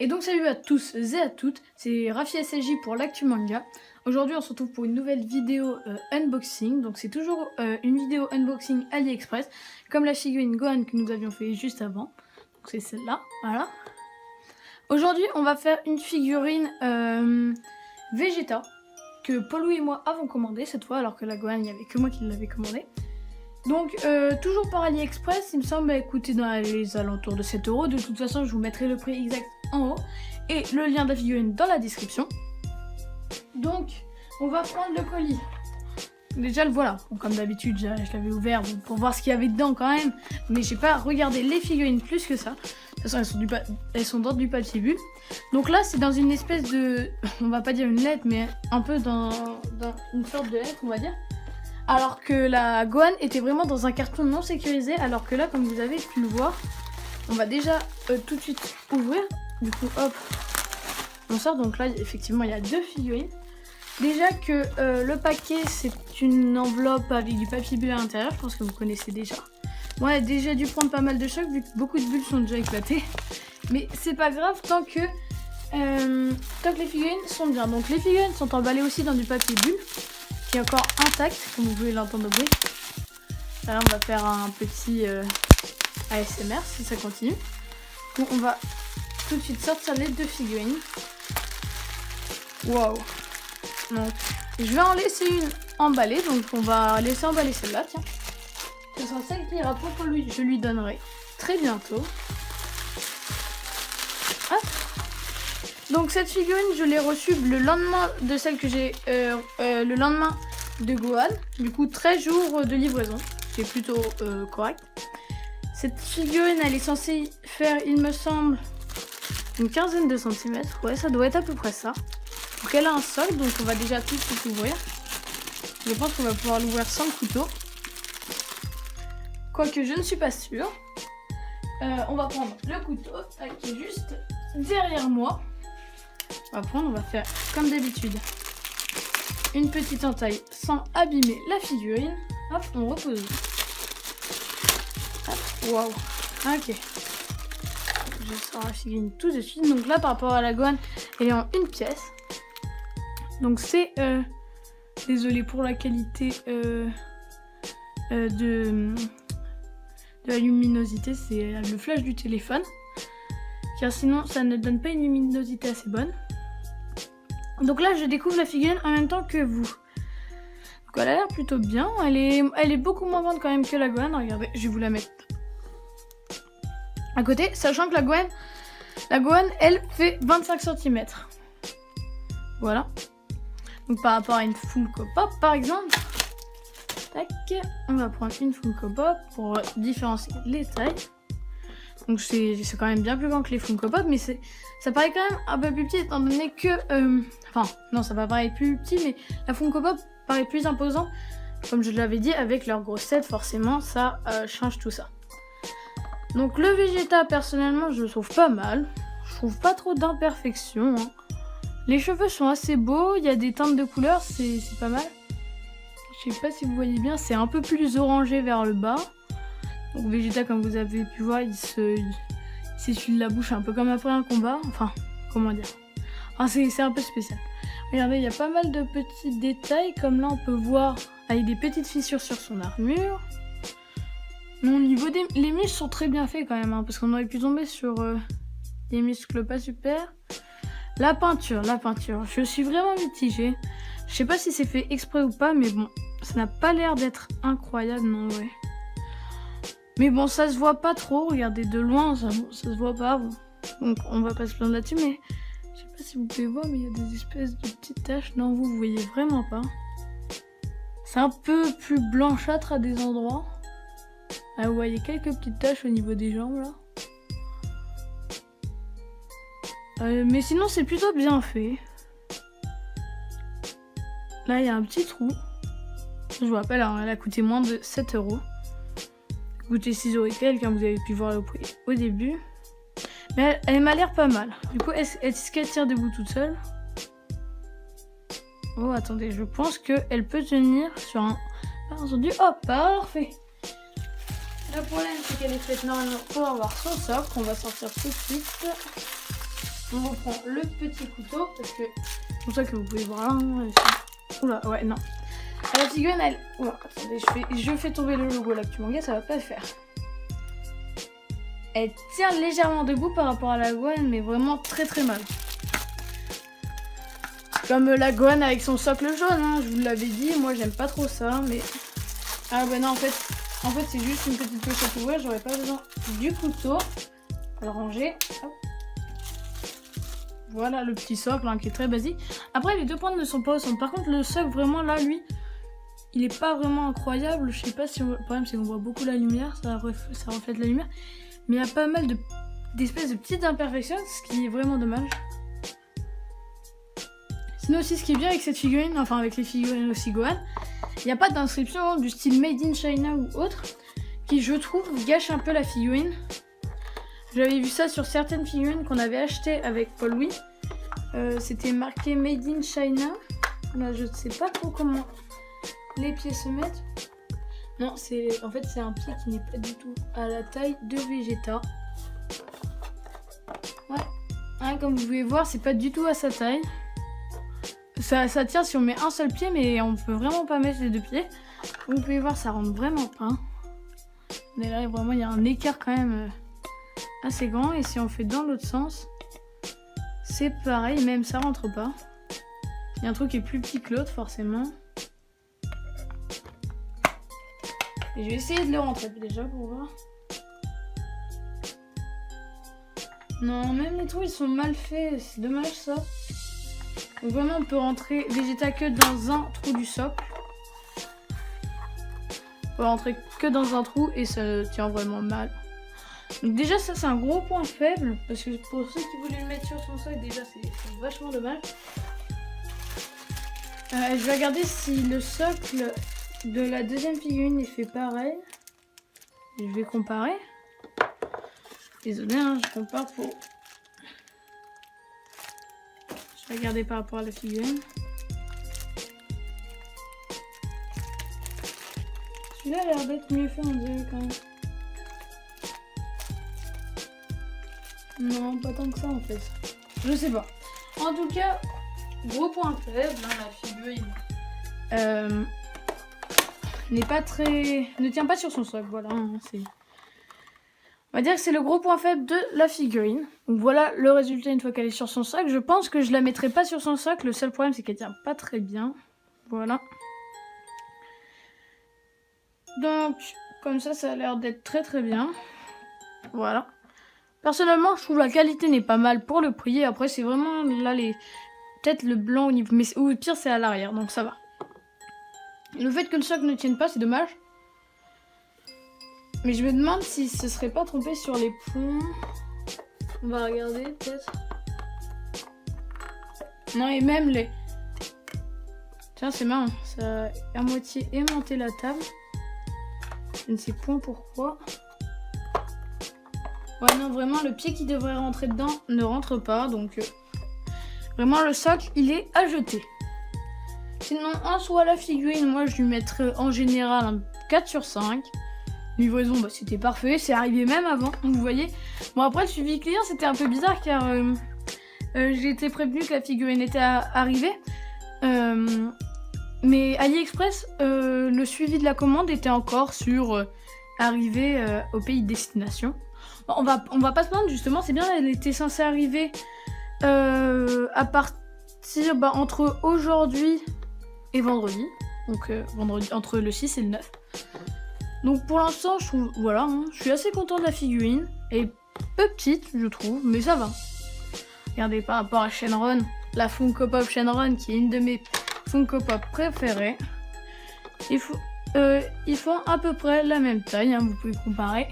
Et donc salut à tous et à toutes, c'est Rafi SSJ pour l'actu manga. Aujourd'hui on se retrouve pour une nouvelle vidéo unboxing. Donc c'est toujours une vidéo unboxing AliExpress, comme la figurine Gohan que nous avions fait juste avant. Donc c'est celle-là, voilà. Aujourd'hui on va faire une figurine Vegeta que Paul et moi avons commandé cette fois, alors que la Gohan il n'y avait que moi qui l'avais commandé. Donc toujours par AliExpress, il me semble coûter dans les alentours de 7 €. De toute façon je vous mettrai le prix exact en haut et le lien de la figurine dans la description. Donc on va prendre le colis. Déjà le voilà, bon, comme d'habitude je l'avais ouvert pour voir ce qu'il y avait dedans quand même. Mais j'ai pas regardé les figurines plus que ça. De toute façon elles sont dans du papier bulle. Donc là c'est dans une espèce de, on va pas dire une lettre, mais un peu dans une sorte de lettre on va dire. Alors que la Gohan était vraiment dans un carton non sécurisé, alors que là, comme vous avez pu le voir, on va déjà tout de suite ouvrir. Du coup, hop, on sort. Donc là, effectivement, il y a deux figurines. Déjà que le paquet, c'est une enveloppe avec du papier bulle à l'intérieur. Je pense que vous connaissez déjà. Moi, j'ai déjà dû prendre pas mal de chocs, vu que beaucoup de bulles sont déjà éclatées. Mais c'est pas grave tant que les figurines sont bien. Donc les figurines sont emballées aussi dans du papier bulle, qui est encore intact, comme vous pouvez l'entendre au bruit. Là, on va faire un petit ASMR si ça continue. Donc, on va tout de suite sortir les deux figurines. Waouh! Donc, je vais en laisser une emballée, donc on va laisser emballer celle-là, tiens. Ce sera celle qui ira pour lui, je lui donnerai très bientôt. Hop. Donc cette figurine, je l'ai reçue le lendemain de celle que j'ai, le lendemain de Gohan. Du coup, 13 jours de livraison, c'est plutôt correct. Cette figurine, elle est censée faire, il me semble, une quinzaine de centimètres. Ouais, ça doit être à peu près ça. Donc elle a un socle, donc on va déjà tout de suite l'ouvrir. Je pense qu'on va pouvoir l'ouvrir sans le couteau. Quoique je ne suis pas sûre. On va prendre le couteau, qui est juste derrière moi. On va faire comme d'habitude une petite entaille sans abîmer la figurine. Hop, on repose. Waouh. Ok. Je sors la figurine tout de suite. Donc là, par rapport à la Gohan, elle est en une pièce. Donc c'est désolé pour la qualité de la luminosité, c'est le flash du téléphone, car sinon ça ne donne pas une luminosité assez bonne. Donc là je découvre la figurine en même temps que vous. Donc elle a l'air plutôt bien, elle est beaucoup moins grande quand même que la Gohan. Regardez, je vais vous la mettre à côté, sachant que la Gohan elle fait 25 cm. Voilà. Donc par rapport à une Funko Pop par exemple, tac, on va prendre une Funko Pop pour différencier les tailles. Donc c'est quand même bien plus grand que les Funko Pop, mais ça paraît quand même un peu plus petit étant donné que... Enfin, non, ça va paraître plus petit, mais la Funko Pop paraît plus imposant. Comme je l'avais dit, avec leur grosse tête, forcément, ça change tout ça. Donc le Vegeta, personnellement, je le trouve pas mal. Je trouve pas trop d'imperfections. Hein. Les cheveux sont assez beaux, il y a des teintes de couleurs, c'est pas mal. Je sais pas si vous voyez bien, c'est un peu plus orangé vers le bas. Donc Vegeta, comme vous avez pu voir, il s'essuie la bouche un peu comme après un combat. Enfin, comment dire. Enfin, c'est un peu spécial. Regardez, il y a pas mal de petits détails. Comme là, on peut voir avec des petites fissures sur son armure. Mais au niveau les muscles sont très bien faits quand même. Hein, parce qu'on aurait pu tomber sur des muscles pas super. La peinture. Je suis vraiment mitigée. Je sais pas si c'est fait exprès ou pas, mais bon, ça n'a pas l'air d'être incroyable, non, ouais. Mais bon, ça se voit pas trop, regardez, de loin, ça se voit pas, bon. Donc on va pas se plaindre là-dessus, mais je sais pas si vous pouvez voir, mais il y a des espèces de petites taches. Non, vous voyez vraiment pas. C'est un peu plus blanchâtre à des endroits. Ah, vous voyez quelques petites taches au niveau des jambes, là. Mais sinon, c'est plutôt bien fait. Là, il y a un petit trou. Je vous rappelle, hein, elle a coûté moins de 7 €. Elle a coûté 6 € et quelques, hein, vous avez pu voir le prix au début. Mais elle m'a l'air pas mal. Du coup, est-ce qu'elle tire debout toute seule? Oh, attendez, je pense qu'elle peut tenir sur un... entendu. Oh, parfait. Le problème, c'est qu'elle est faite normalement pour avoir son socle. On va sortir tout de suite. On reprend le petit couteau parce que c'est pour ça que vous pouvez voir. Oula, ouais, non. La figurine, elle. Oula, attendez, je fais tomber le logo là, tu manga, ça va pas le faire. Elle tient légèrement debout par rapport à la Gohan, mais vraiment très très mal. Comme la Gohan avec son socle jaune, hein, je vous l'avais dit, moi j'aime pas trop ça, mais... Ah bah non, en fait c'est juste une petite pochette ouverte, j'aurais pas besoin du couteau. On va le ranger. Hop. Voilà le petit socle hein, qui est très basique. Après les deux pointes ne sont pas au centre. Par contre le socle vraiment là, lui, il est pas vraiment incroyable. Je sais pas si le problème c'est qu'on voit beaucoup la lumière, ça reflète la lumière. Mais il y a pas mal d'espèces de petites imperfections, ce qui est vraiment dommage. Sinon aussi ce qui est bien avec cette figurine, enfin avec les figurines aussi Gohan, il n'y a pas d'inscription du style Made in China ou autre, qui je trouve gâche un peu la figurine. J'avais vu ça sur certaines figurines qu'on avait achetées avec Paul Louis. C'était marqué Made in China. Là je ne sais pas trop comment les pieds se mettent. Non, en fait c'est un pied qui n'est pas du tout à la taille de Vegeta. Ouais, hein, comme vous pouvez voir, c'est pas du tout à sa taille. Ça tient si on met un seul pied, mais on peut vraiment pas mettre les deux pieds. Comme vous pouvez voir, ça rentre vraiment pas. Mais là, vraiment, il y a un écart quand même assez grand. Et si on fait dans l'autre sens, c'est pareil, même ça rentre pas. Il y a un truc qui est plus petit que l'autre, forcément. Et je vais essayer de le rentrer déjà pour voir. Non, même les trous ils sont mal faits, c'est dommage ça. Donc vraiment on peut rentrer Vegeta que dans un trou du socle. On peut rentrer que dans un trou et ça tient vraiment mal. Donc déjà ça c'est un gros point faible. Parce que pour ceux qui voulaient le mettre sur son socle, déjà c'est vachement dommage. Je vais regarder si le socle de la deuxième figurine est fait pareil. Et je vais comparer. Désolé, hein, je compare pour... Je vais regarder par rapport à la figurine. Celui-là a l'air d'être mieux fait, on dirait quand même. Non, pas tant que ça en fait. Je sais pas. En tout cas, gros point faible, hein, la figurine n'est pas très... ne tient pas sur son socle, voilà. Hein, on va dire que c'est le gros point faible de la figurine. Donc voilà le résultat une fois qu'elle est sur son socle. Je pense que je la mettrai pas sur son socle. Le seul problème c'est qu'elle tient pas très bien. Voilà. Donc comme ça a l'air d'être très très bien. Voilà. Personnellement je trouve la qualité n'est pas mal pour le prix. Après c'est vraiment là peut-être le blanc au niveau... mais au pire c'est à l'arrière donc ça va. Le fait que le socle ne tienne pas c'est dommage. Mais je me demande si ce serait pas trompé sur les ponts. On va regarder peut-être. Non et même les... Tiens c'est marrant, ça a à moitié aimanté la table. Je ne sais point pourquoi. Ouais non vraiment le pied qui devrait rentrer dedans ne rentre pas donc... Vraiment le socle il est à jeter. Sinon en soi la figurine moi je lui mettrais en général un 4 sur 5. Livraison, bah, c'était parfait, c'est arrivé même avant, vous voyez. Bon après le suivi client c'était un peu bizarre car j'ai été prévenue que la figurine était arrivée. Mais AliExpress, le suivi de la commande était encore sur arrivée au pays de destination. Bon, on va pas se plaindre justement, c'est bien, elle était censée arriver à partir entre aujourd'hui et vendredi. Donc vendredi, entre le 6 et le 9. Donc pour l'instant, je trouve, voilà, hein, je suis assez content de la figurine. Elle est petite, je trouve, mais ça va. Regardez par rapport à Shenron, la Funko Pop Shenron, qui est une de mes Funko Pop préférées. Ils font à peu près la même taille, hein, vous pouvez comparer.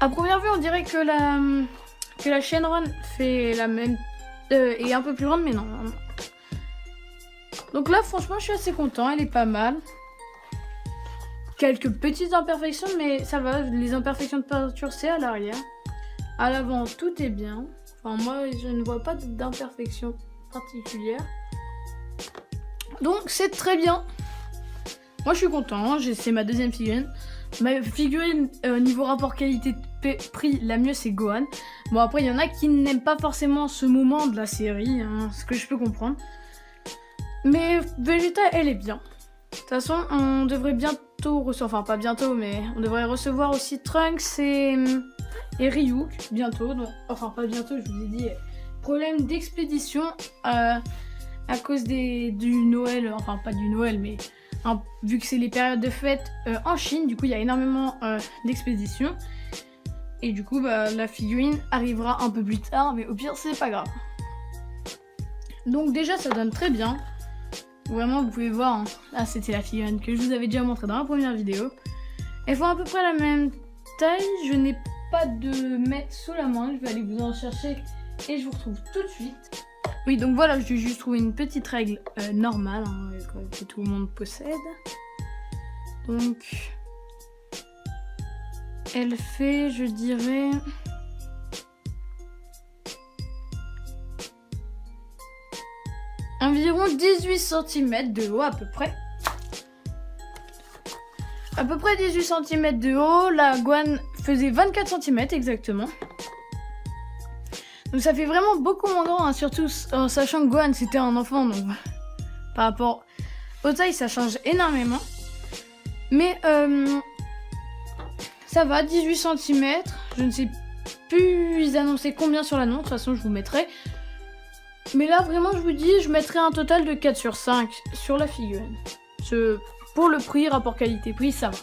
À première vue, on dirait que la Shenron fait la même, est un peu plus grande, mais non. Donc là, franchement, je suis assez content, elle est pas mal. Quelques petites imperfections, mais ça va. Les imperfections de peinture, c'est à l'arrière. À l'avant, tout est bien. Enfin, moi, je ne vois pas d'imperfection particulière. Donc, c'est très bien. Moi, je suis content. C'est ma deuxième figurine. Ma figurine, niveau rapport qualité pris la mieux, c'est Gohan. Bon, après, il y en a qui n'aiment pas forcément ce moment de la série, hein, ce que je peux comprendre. Mais Vegeta, elle est bien. De toute façon, on devrait bientôt recevoir, enfin pas bientôt, mais on devrait recevoir aussi Trunks et Ryuk bientôt. Donc, enfin pas bientôt, je vous ai dit, problème d'expédition à cause du Noël, enfin pas du Noël, mais vu que c'est les périodes de fête en Chine, du coup il y a énormément d'expéditions. Et du coup la figurine arrivera un peu plus tard, mais au pire c'est pas grave. Donc déjà ça donne très bien. Vraiment, vous pouvez voir, hein. Là c'était la figurine que je vous avais déjà montré dans la première vidéo. Elles font à peu près la même taille. Je n'ai pas de mètre sous la main. Je vais aller vous en chercher et je vous retrouve tout de suite. Oui, donc voilà, j'ai juste trouvé une petite règle normale, hein, que tout le monde possède. Donc, elle fait, je dirais... environ 18 cm de haut à peu près. À peu près 18 cm de haut. La Gohan faisait 24 cm exactement. Donc ça fait vraiment beaucoup moins grand, hein, surtout en sachant que Gohan c'était un enfant. Donc par rapport aux tailles ça change énormément. Mais ça va, 18 cm. Je ne sais plus ils annonçaient combien sur l'annonce. De toute façon je vous mettrai. Mais là, vraiment, je vous dis, je mettrai un total de 4 sur 5 sur la figurine. Pour le prix, rapport qualité-prix, ça va.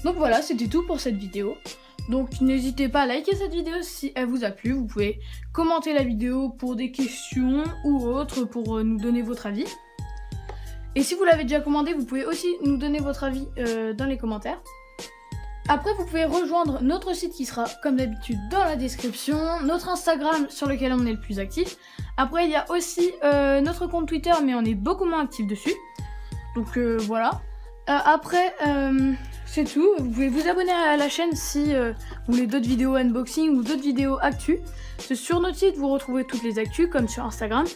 Donc voilà, c'était tout pour cette vidéo. Donc n'hésitez pas à liker cette vidéo si elle vous a plu. Vous pouvez commenter la vidéo pour des questions ou autres pour nous donner votre avis. Et si vous l'avez déjà commandé, vous pouvez aussi nous donner votre avis dans les commentaires. Après, vous pouvez rejoindre notre site qui sera, comme d'habitude, dans la description. Notre Instagram, sur lequel on est le plus actif. Après, il y a aussi notre compte Twitter, mais on est beaucoup moins actif dessus. Donc, voilà. Après, c'est tout. Vous pouvez vous abonner à la chaîne si vous voulez d'autres vidéos unboxing ou d'autres vidéos actu. Sur notre site, vous retrouvez toutes les actus, comme sur Instagram.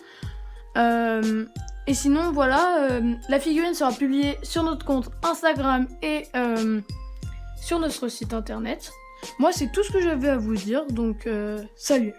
Et sinon, voilà, la figurine sera publiée sur notre compte Instagram et... sur notre site internet. Moi c'est tout ce que j'avais à vous dire, donc salut.